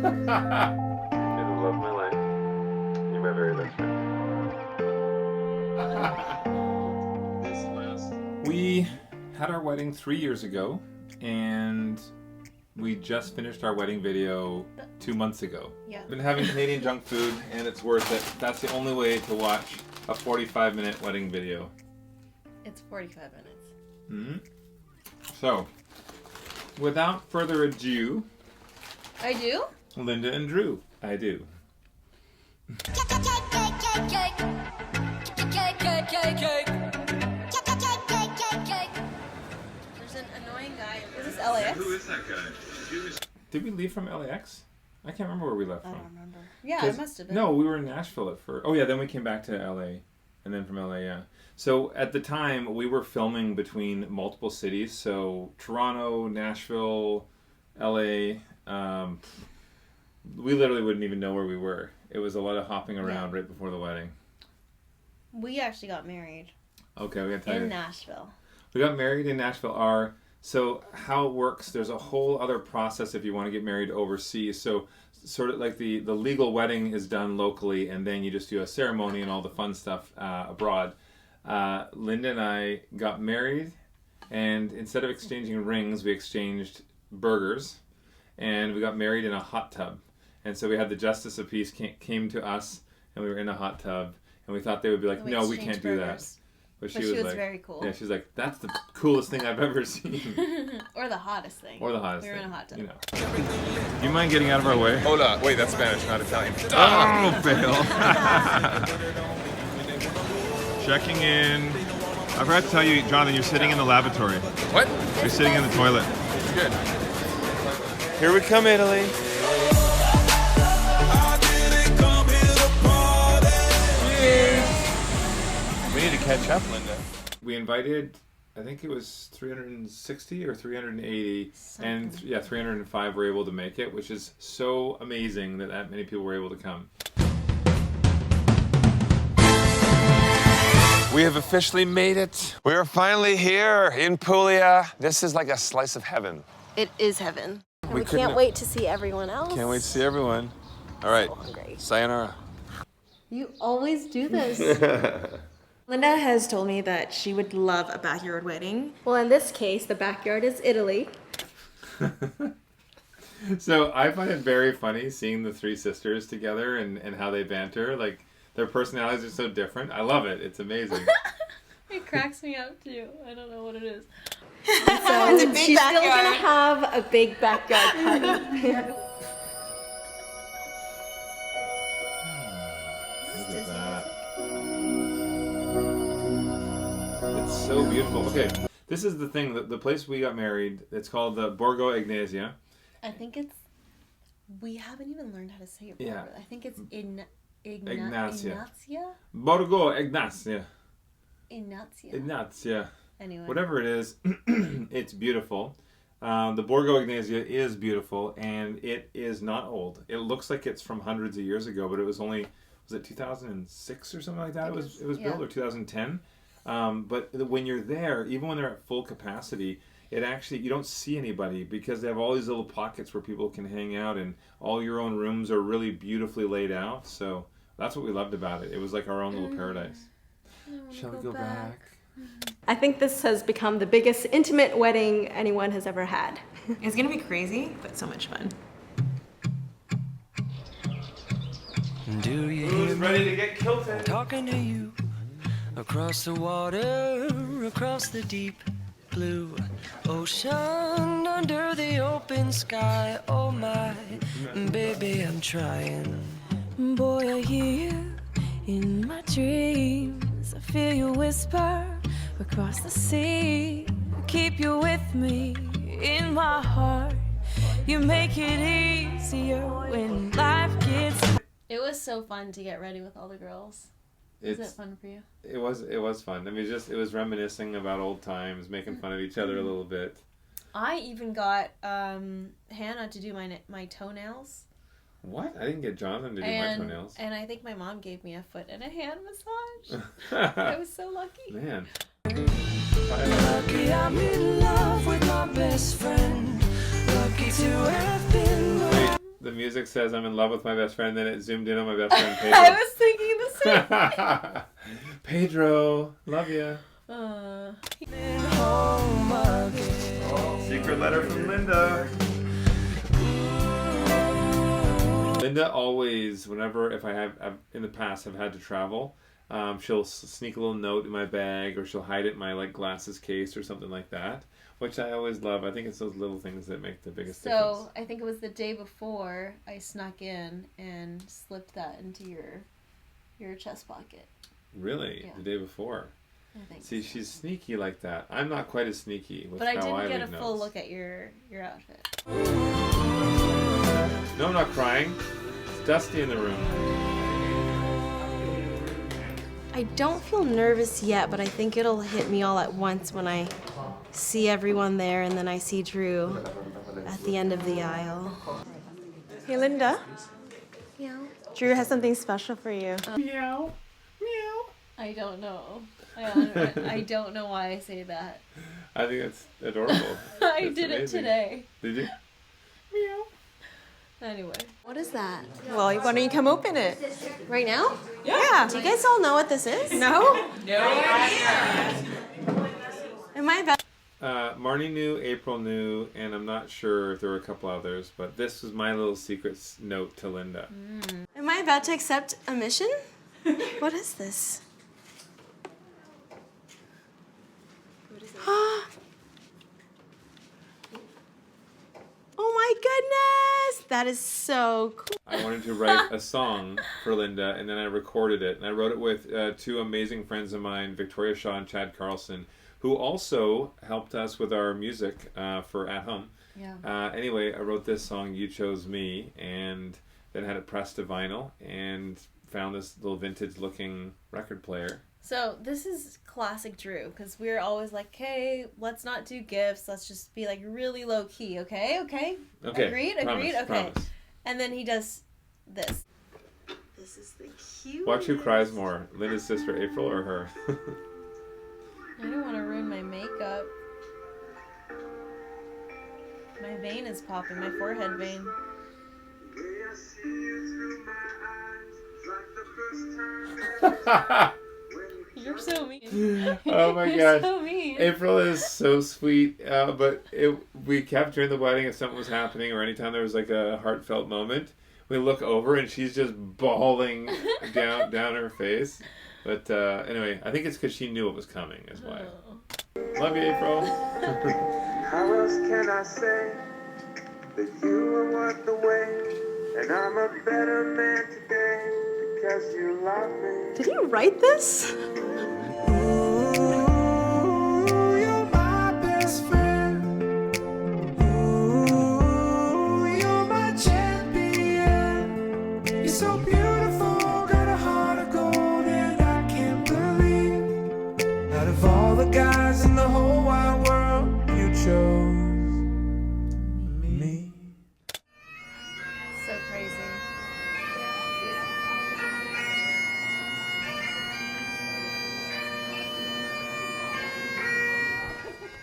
the love of my life. You're my very best friend. We had our wedding 3 years ago, and we just finished our wedding video 2 months ago. Yeah. Been having Canadian junk food, and it's worth it. That's the only way to watch a 45-minute wedding video. It's 45 minutes. Mm-hmm. So, without further ado, I do? Linda and Drew. I do. There's an annoying guy. Is this LAX? Who is that guy? Did we leave from LAX? I can't remember where we left from. I don't remember. Yeah, it must have been. No, we were in Nashville at first. Oh yeah, then we came back to LA. And then from LA, yeah. So at the time, we were filming between multiple cities. So Toronto, Nashville, LA. We literally wouldn't even know where we were. It was a lot of hopping around right before the wedding. We actually got married. Okay, we got to tell you. In Nashville. We got married in Nashville. So how it works, there's a whole other process if you want to get married overseas. So sort of like the legal wedding is done locally, and then you just do a ceremony and all the fun stuff abroad. Linda and I got married, and instead of exchanging rings, we exchanged burgers, and we got married in a hot tub. And so we had the Justice of Peace came to us, and we were in a hot tub, and we thought they would be like, no, we can't do that. But she was like, very cool. Yeah, she was like, that's the coolest thing I've ever seen. Or the hottest thing. Or the hottest thing. We were in a hot tub. You know. Do you mind getting out of our way? Hola. Wait, that's Spanish, not Italian. Oh, fail. Checking in. I forgot to tell you, Jonathan, you're sitting in the lavatory. What? You're sitting in the toilet. It's good. Here we come, Italy. We need to catch up, Linda. We invited, I think it was 360 or 380, and 305 were able to make it, which is so amazing that many people were able to come. We have officially made it. We are finally here in Puglia. This is like a slice of heaven. It is heaven. And we couldn't- can't wait to see everyone else. Can't wait to see everyone. All right. So hungry. Sayonara. You always do this. Linda has told me that she would love a backyard wedding. Well, in this case, the backyard is Italy. So I find it very funny seeing the three sisters together and how they banter. Like, their personalities are so different. I love it. It's amazing. It cracks me up too. I don't know what it is. So She's still gonna have a big backyard party. Look at that. It's so beautiful. Okay, this is the thing. The place we got married, it's called the Borgo Ignacia. I think it's. We haven't even learned how to say it properly. Yeah. I think it's Ignacia. Ignacia? Borgo Ignacia. Ignacia. Ignacia. Anyway. Whatever it is, it's beautiful. The Borgo Ignacia is beautiful, and it is not old. It looks like it's from hundreds of years ago, but it was only, was it 2006 or something like that? It was built, or 2010. But when you're there, even when they're at full capacity, it actually, you don't see anybody because they have all these little pockets where people can hang out, and all your own rooms are really beautifully laid out. So that's what we loved about it. It was like our own little paradise. Shall we go back? I think this has become the biggest intimate wedding anyone has ever had. It's gonna be crazy, but so much fun. Do you Who's ready to get kilted? talking to you across the water, across the deep blue ocean, under the open sky? Oh my baby, I'm trying. Boy, I hear you in my dreams. I feel you whisper across the sea. Keep you with me in my heart. You make it easier when life gets. It was so fun to get ready with all the girls. Was it fun for you? It was fun. I mean, it was reminiscing about old times, making fun of each other a little bit. I even got Hannah to do my toenails. What? I didn't get Jonathan to do my toenails. And I think my mom gave me a foot and a hand massage. I was so lucky. Man. Lucky I'm in love with my best friend. Lucky to have been. The music music says I'm in love with my best friend, then it zoomed in on my best friend Pedro. I was thinking the same. Pedro, love ya. Secret letter from Linda. Linda always, if I've in the past have had to travel, she'll sneak a little note in my bag, or she'll hide it in my like glasses case or something like that, which I always love. I think it's those little things that make the biggest difference. So I think it was the day before I snuck in and slipped that into your chest pocket. Really? Yeah. The day before? I think. See, she's sneaky like that. I'm not quite as sneaky with but I how I didn't get leave a full notes. look at your outfit. No, I'm not crying. It's dusty in the room. I don't feel nervous yet, but I think it'll hit me all at once when I see everyone there and then I see Drew at the end of the aisle. Hey, Linda. Meow. Drew has something special for you. Meow. Meow. I don't know. I don't know why I say that. I think it's adorable. I It's did amazing. it today. Did you? Meow. Anyway. What is that? Well, why don't you come open it? Right now? Yeah. Do you guys all know what this is? No? Am I about Marnie knew, April knew, and I'm not sure if there were a couple others, but this was my little secret note to Linda. Am I about to accept a mission? What is this? Oh my goodness! That is so cool. I wanted to write a song for Linda, and then I recorded it. And I wrote it with two amazing friends of mine, Victoria Shaw and Chad Carlson, who also helped us with our music for At Home. Yeah. Anyway, I wrote this song, You Chose Me, and then had it pressed to vinyl, and found this little vintage-looking record player. So this is classic Drew, because we're always like, hey, let's not do gifts. Let's just be like really low key, okay? Okay. Agreed? Promise, Okay. promise. And then he does this. This is the cute. Watch who cries more, Linda's sister April or her? I don't want to ruin my makeup. My vein is popping, my forehead vein. You're so mean. Oh my You're gosh. so mean. April is so sweet, but we kept during the wedding if something was happening or anytime there was like a heartfelt moment, we look over and she's just bawling down her face. But anyway, I think it's because she knew it was coming is why. Oh. Love you, April. How else can I say that you are worth the wait, and I'm a better man today because you love me. Did you write this? You're my best friend. Ooh, you're my champion. You're so beautiful, got a heart of gold, and I can't believe out of all the guys in the whole wide world, you chose me. So crazy.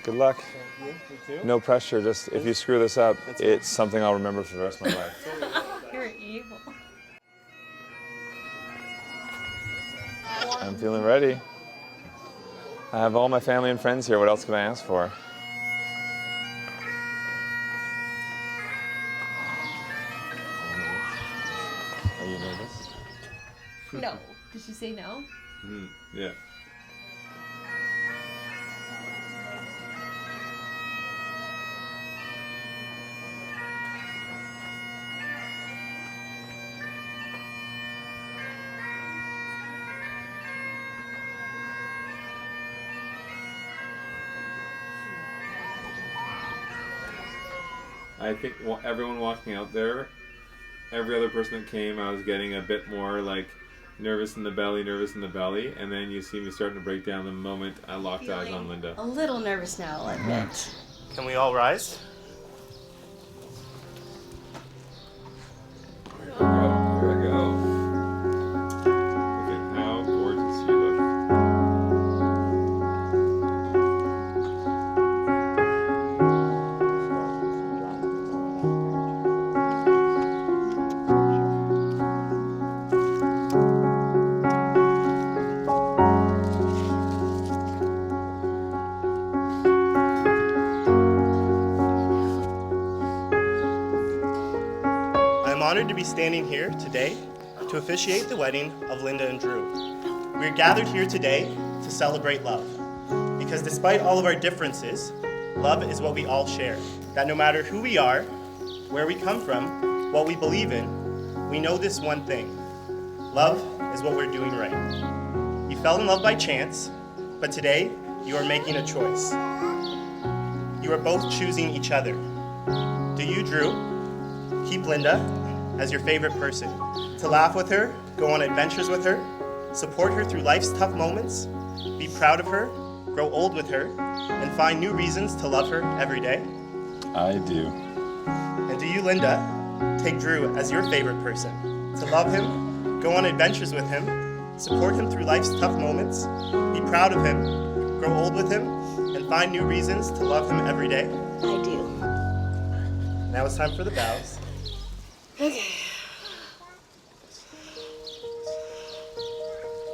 Good luck. No pressure, just if you screw this up, it's something I'll remember for the rest of my life. You're evil. I'm feeling ready. I have all my family and friends here. What else can I ask for? Are you nervous? No. Did she say no? Yeah. I think everyone walking out there, every other person that came, I was getting a bit more like nervous in the belly, and then you see me starting to break down the moment I locked eyes on Linda. A little nervous now, I'll admit. Can we all rise? Here we go. Look at how gorgeous you look. honored to be standing here today to officiate the wedding of Linda and Drew. We are gathered here today to celebrate love, because despite all of our differences, love is what we all share. That no matter who we are, where we come from, what we believe in, we know this one thing: love is what we're doing right. You fell in love by chance, but today you are making a choice. You are both choosing each other. Do you, Drew, keep Linda as your favorite person, to laugh with her, go on adventures with her, support her through life's tough moments, be proud of her, grow old with her, and find new reasons to love her every day? I do. And do you, Linda, take Drew as your favorite person, to love him, go on adventures with him, support him through life's tough moments, be proud of him, grow old with him, and find new reasons to love him every day? I do. Now it's time for the vows. Okay.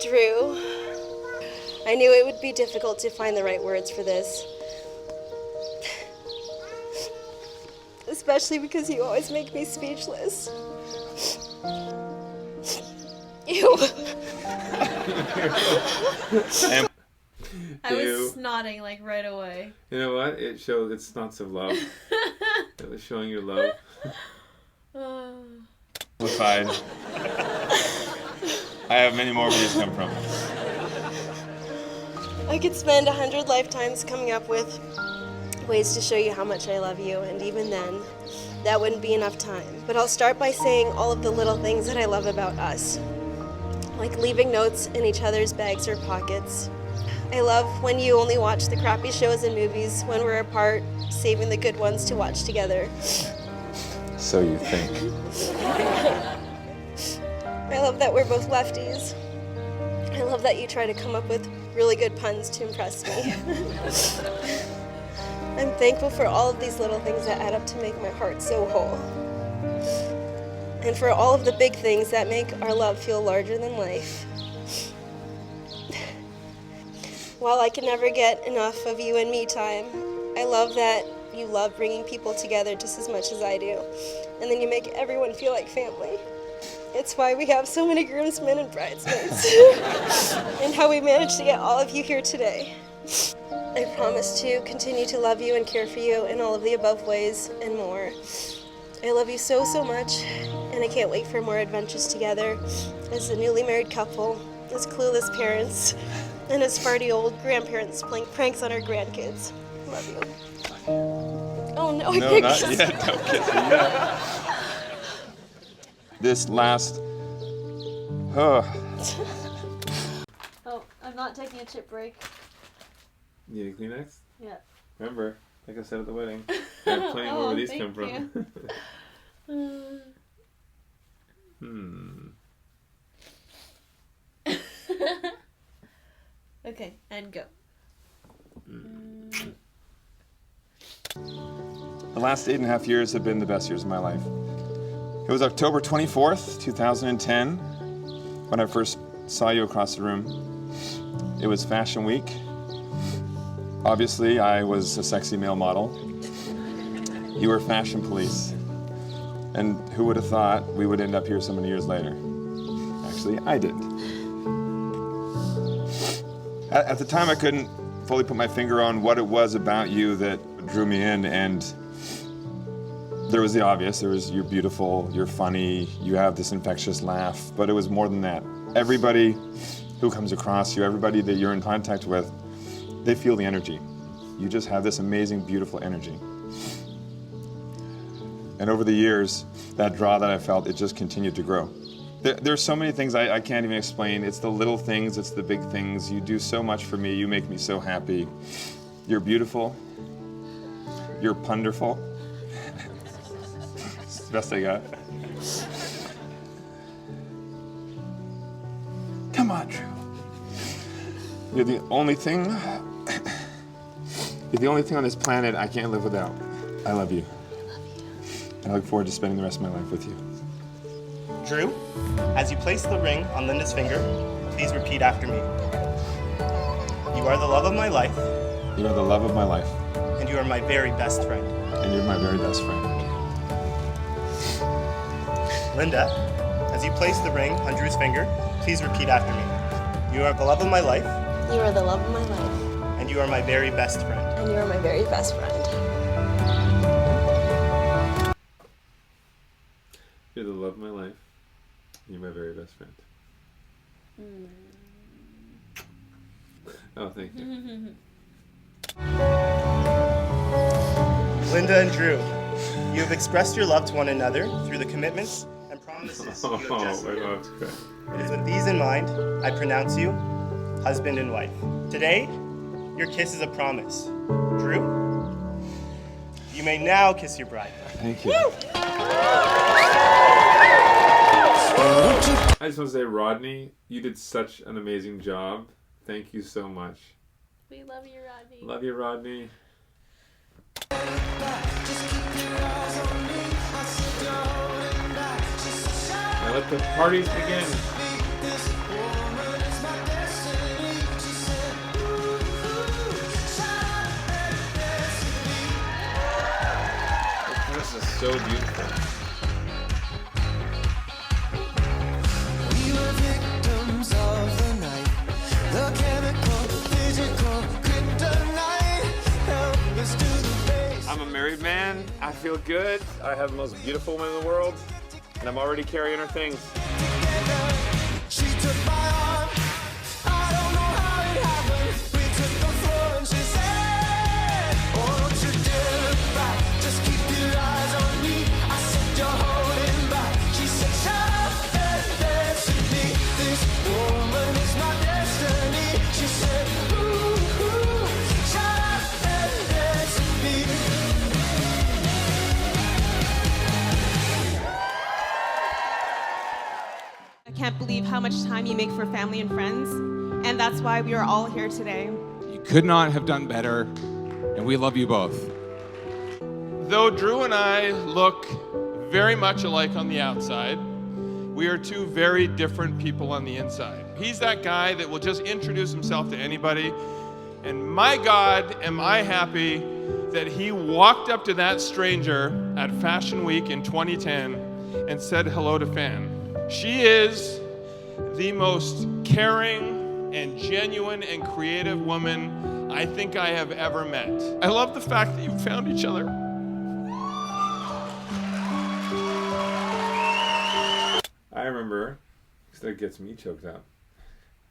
Drew, I knew it would be difficult to find the right words for this. Especially because you always make me speechless. Ew. I was snotting like right away. You know what? It showed it's snots of love. It was showing your love. We're fine. I have many more where these come from. I could spend 100 lifetimes coming up with ways to show you how much I love you, and even then, that wouldn't be enough time. But I'll start by saying all of the little things that I love about us, like leaving notes in each other's bags or pockets. I love when you only watch the crappy shows and movies when we're apart, saving the good ones to watch together. So you think. I love that we're both lefties. I love that you try to come up with really good puns to impress me. I'm thankful for all of these little things that add up to make my heart so whole. And for all of the big things that make our love feel larger than life. While I can never get enough of you and me time, I love that you love bringing people together just as much as I do. And then you make everyone feel like family. It's why we have so many groomsmen and bridesmaids. And how we managed to get all of you here today. I promise to continue to love you and care for you in all of the above ways and more. I love you so, so much, and I can't wait for more adventures together as a newly married couple, as clueless parents, and as farty old grandparents playing pranks on our grandkids. Love you. Oh no, No, not yet. Don't kiss me yet. This last... Oh, I'm not taking a chip break. You need a Kleenex? Yeah. Remember, like I said at the wedding, I have plenty more where these come from. Okay, and go. The last 8.5 years have been the best years of my life. It was October 24th, 2010, when I first saw you across the room. It was Fashion Week. Obviously, I was a sexy male model. You were fashion police. And who would have thought we would end up here so many years later? Actually, I did. At the time, I couldn't fully put my finger on what it was about you that drew me in, and there was the obvious. There was you're beautiful, you're funny, you have this infectious laugh, but it was more than that. Everybody who comes across you, everybody that you're in contact with, they feel the energy. You just have this amazing, beautiful energy. And over the years, that draw that I felt, it just continued to grow. There's so many things I can't even explain. It's the little things, it's the big things. You do so much for me, you make me so happy. You're beautiful. You're punderful. It's the best I got. Come on, Drew. You're the only thing on this planet I can't live without. I love you. I look forward to spending the rest of my life with you. Drew, as you place the ring on Linda's finger, please repeat after me. You are the love of my life. You are the love of my life. And you are my very best friend. And you're my very best friend. Linda, as you place the ring on Drew's finger, please repeat after me. You are the love of my life. You are the love of my life. And you are my very best friend. And you are my very best friend. You're the love of my life. You're my very best friend. Oh, thank you. Linda and Drew, you have expressed your love to one another through the commitments and promises you have just made. It is with these in mind, I pronounce you husband and wife. Today, your kiss is a promise. Drew, you may now kiss your bride. Thank you. I just want to say, Rodney, you did such an amazing job. Thank you so much. We love you, Rodney. Love you, Rodney. Now let the parties begin. This is so beautiful. I'm a married man. I feel good. I have the most beautiful woman in the world, and I'm already carrying her things. She took my arm. I don't know how it happened. We took the floor and she said, "Oh, don't you dare look back. Just keep your eyes on me." I said, "You're holding back." She said, "Shut up and dance with me. This woman is my destiny." She said, "Ooh, ooh, shut up and dance with me." I can't believe how much time you make for family and friends, and that's why we are all here today. You could not have done better, and we love you both. Though Drew and I look very much alike on the outside, we are two very different people on the inside. He's that guy that will just introduce himself to anybody, and my God, am I happy that he walked up to that stranger at Fashion Week in 2010 and said hello to Fan. She is the most caring and genuine and creative woman I think I have ever met. I love the fact that you found each other. I remember, because that gets me choked up.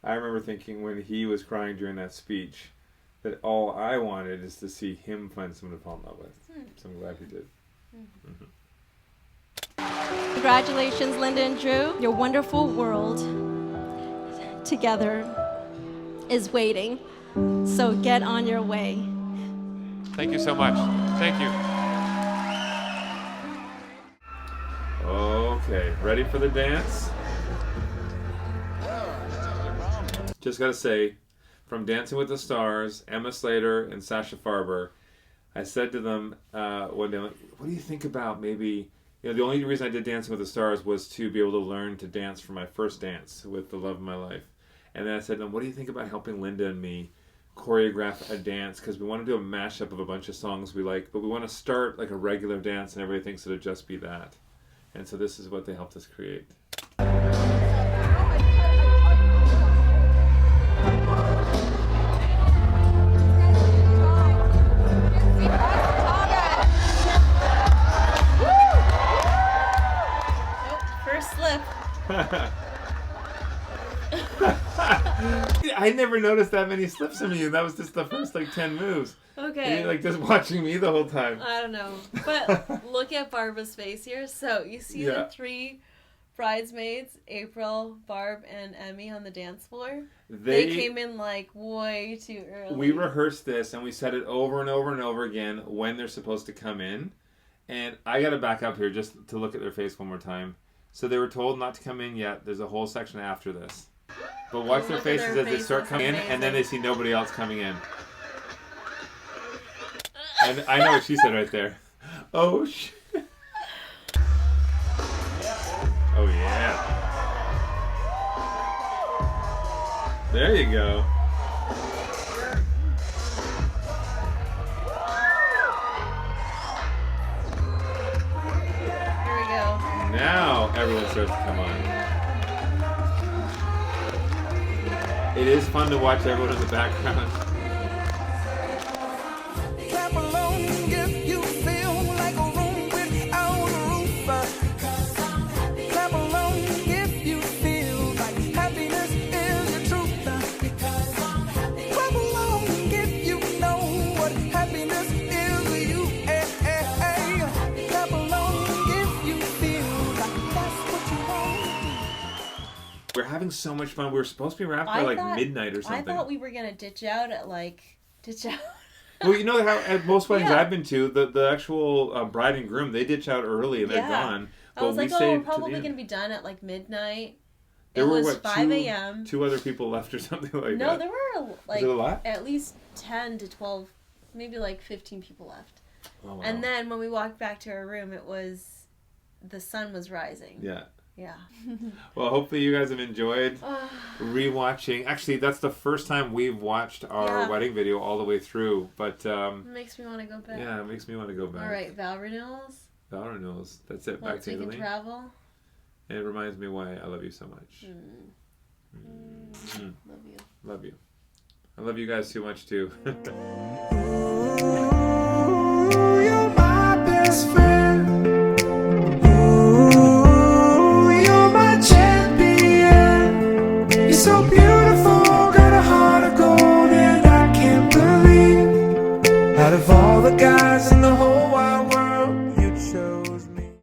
I remember thinking when he was crying during that speech that all I wanted is to see him find someone to fall in love with. So I'm glad he did. Mm-hmm. Congratulations, Linda and Drew. Your wonderful world together is waiting. So get on your way. Thank you so much. Thank you. Okay, ready for the dance? Just gotta say, from Dancing with the Stars, Emma Slater and Sasha Farber, I said to them one day, like, what do you think about maybe, the only reason I did Dancing with the Stars was to be able to learn to dance for my first dance with the love of my life. And then I said to them, what do you think about helping Linda and me choreograph a dance? Because we want to do a mashup of a bunch of songs we like, but we want to start like a regular dance and everybody thinks it'll just be that. And so this is what they helped us create. First slip. I never noticed that many slips from you. That was just the first 10 moves. Okay. You're just watching me the whole time. I don't know. But look at Barbara's face here. So you see the 3 bridesmaids, April, Barb, and Emmy on the dance floor. They came in way too early. We rehearsed this and we said it over and over and over again when they're supposed to come in. And I got to back up here just to look at their face one more time. So they were told not to come in yet. There's a whole section after this. But watch their faces as they start coming in, and then they see nobody else coming in. And I know what she said right there. Oh, shit. Oh, yeah. There you go. Here we go. Now everyone starts to come on. It is fun to watch everyone in the background. Clap along if you feel like a room without a roof. Clap along if you feel like happiness is the truth. Clap along if you know what happiness is to you. Clap along if you feel like that's what you want. We're having so much fun. We were supposed to be wrapped by like midnight or something. I thought we were gonna ditch out at ditch out. Well, you know how at most weddings Yeah. I've been to, the actual bride and groom, they ditch out early and they're gone. I was we like, stayed we're to probably the end. gonna be done at like midnight. There it were, was what, 5 a.m. Two other people left or something like that. No, there were like it a lot? at least 10 to 12, maybe like 15 people left. Oh, wow. And then when we walked back to our room, the sun was rising. Yeah. Yeah. Well, hopefully you guys have enjoyed rewatching. Actually, that's the first time we've watched our wedding video all the way through. But it makes me want to go back. Yeah, it makes me want to go back. All right, vow renewals. Vow renewals. That's it. Once Back to we Italy. can travel. And it reminds me why I love you so much. Love you. Love you. I love you guys too much too. You're my best friend.